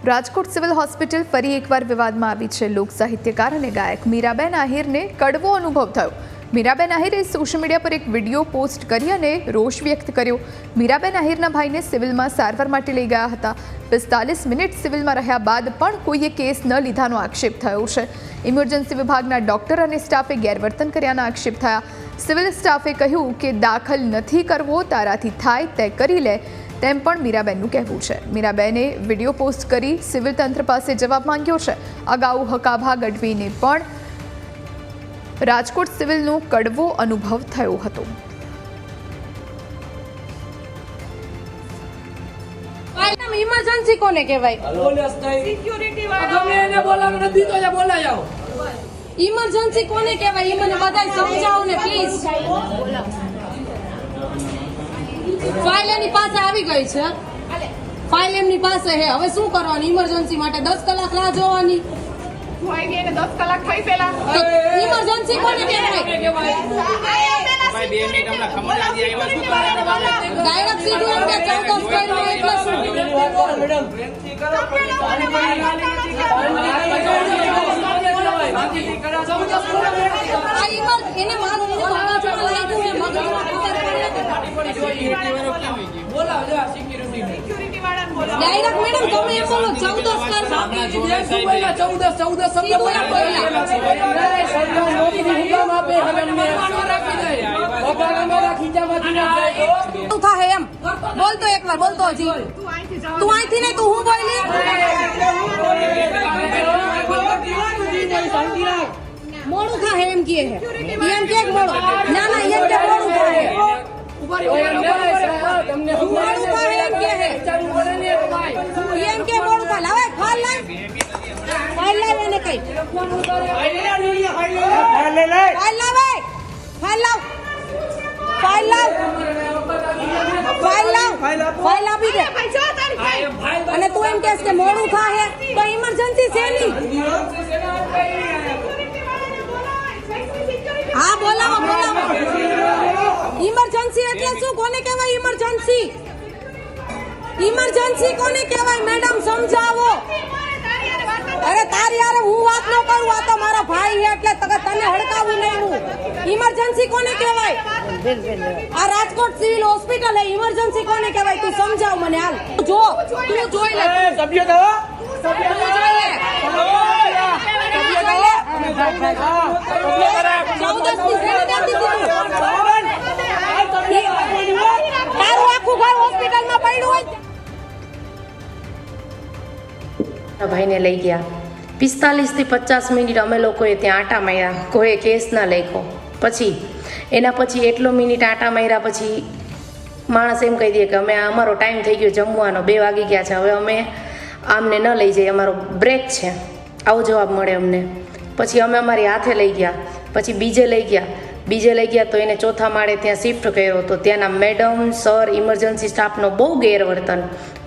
Rajkot civil hospital ફરી એકવાર વિવાદમાં આવી છે। લોક સાહિત્યકાર અને ગાયક મીરાબેન આહિરને કડવો અનુભવ થયો। મીરાબેન આહિરે સોશિયલ મીડિયા પર એક વિડીયો પોસ્ટ કરી અને રોષ વ્યક્ત કર્યો। મીરાબેન આહિરના ભાઈને સિવિલમાં સારવાર માટે લઈ ગયા હતા। 45 મિનિટ સિવિલમાં રહ્યા બાદ પણ કોઈએ કેસ ન લીધાનો આક્ષેપ થયો છે। ઇમરજન્સી વિભાગના ડોક્ટર અને સ્ટાફે ગેરવર્તન કર્યાના આક્ષેપ થયા। સિવિલ સ્ટાફે કહ્યું કે દાખલ નથી કરવો, તારાથી થાય તે કરી લે, તેમ પણ મીરાબેનનું કહેવું છે। મીરાબેને વિડીયો પોસ્ટ કરી સિવિલ તંત્ર પાસે જવાબ માંગ્યો છે। અગાઉ હકાભા ગઢવીને પણ રાજકોટ સિવિલનો કડવો અનુભવ થયો હતો। ઇમરજન્સી કોને કહેવાય? સિક્યુરિટી વાળા ગમે એને બોલાવો નથી તો એ બોલાવો। ઇમરજન્સી કોને કહેવાય? એ મને બધાય સમજાવો ને પ્લીઝ। ફાઇલ એની પાસે આવી ગઈ છે, ફાઇલ એમની પાસે છે, હવે શું કરવાનું? ઇમરજન્સી માટે 10 કલાક રાહ જોવાની? એને 10 કલાક થઈ પેલા ઇમરજન્સી કોને કહેવાય? ડાયરેક્ટ સીધું એમ કે 14 સ્ટાઇલમાં એટલે શું? એને મારું લાગ્યું છે સિક્યુરિટી વાળાને બોલાવો। ડાયરેક્ટ મેડમ તમે એમ બોલો 14 સ્ટાઇલમાં 14 શબ્દ થાય એમ બોલતો એકવાર બોલતો હજી તું અહીંથી નહીં તું હું બોલી મોડું થાય એમ કહે છે એમ કે મોડું ના ના એમ કે મોડું થાય મોડું થાય એમ કે મોડું થાય લાવે ફાઇલ લાવ એને કઈ ફાઇલ આપી દે અને તું એમ કહેશ કે મોડું થાય તો ઇમરજન્સી છે નહીં। હા બોલાવો ઇમરજન્સી એટલે શું? કોને કહેવાય ઇમરજન્સી? ઇમરજન્સી કોને કહેવાય મેડમ સમજાવો। અરે તારી યાર હું વાત ન કરું, આ તો મારા ભાઈ છે એટલે તને હડકાવું નહીં હું। ઇમરજન્સી કોને કહેવાય? આ રાજકોટ સિવિલ હોસ્પિટલ હે, ઇમરજન્સી કોને કહેવાય તું સમજાવ મને હાલ। જો તું જોઈ લે સભ્ય દો ભાઈને લઈ ગયા 45 થી 50 મિનિટ અમે લોકોએ ત્યાં આટા માર્યા, કોઈ કેસ ના લખ્યો। પછી એના પછી એટલો મિનિટ આટા માર્યા પછી માણસ એમ કહી દે કે અમે અમારો ટાઈમ થઈ ગયો જમવાનો, 2 વાગી ગયા છે, હવે અમે આમને ન લઈ જઈએ, અમારો બ્રેક છે, આવો જવાબ મળે અમને। પછી અમે અમારી હાથે લઈ ગયા, પછી બીજે લઈ ગયા તો એને ચોથા માળે ત્યાં શિફ્ટ કર્યો તો ત્યાંના મેડમ સર ઇમરજન્સી સ્ટાફનો બહુ ગેરવર્તન,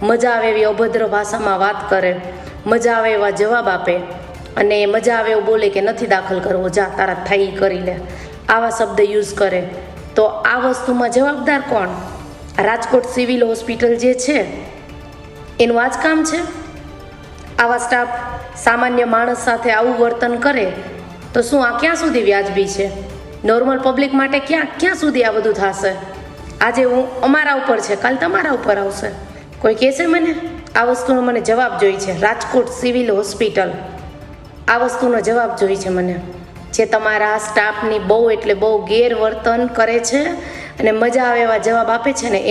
મજા આવે એવી અભદ્ર ભાષામાં વાત કરે, મજા આવે એવા જવાબ આપે અને મજા આવે એવું બોલે કે નથી દાખલ કરવો, જા તારા થાય કરી લે, આવા શબ્દ યુઝ કરે। તો આ વસ્તુમાં જવાબદાર કોણ? રાજકોટ સિવિલ હોસ્પિટલ જે છે એનું આ જ કામ છે? આવા સ્ટાફ સામાન્ય માણસ સાથે આવું વર્તન કરે તો શું આ ક્યાં સુધી વ્યાજબી છે? નોર્મલ પબ્લિક માટે ક્યાં સુધી આ બધું થશે? આજે અમારા ઉપર છે, કાલ તમારા ઉપર આવશે, કોઈ કહેશે મને? આ વસ્તુનો મને જવાબ જોઈ છે। રાજકોટ સિવિલ હોસ્પિટલ આ વસ્તુનો જવાબ જોઈ છે મને, જે તમારા સ્ટાફની બહુ એટલે બહુ ગેરવર્તન કરે છે અને મજા આવે એવા જવાબ આપે છે ને એ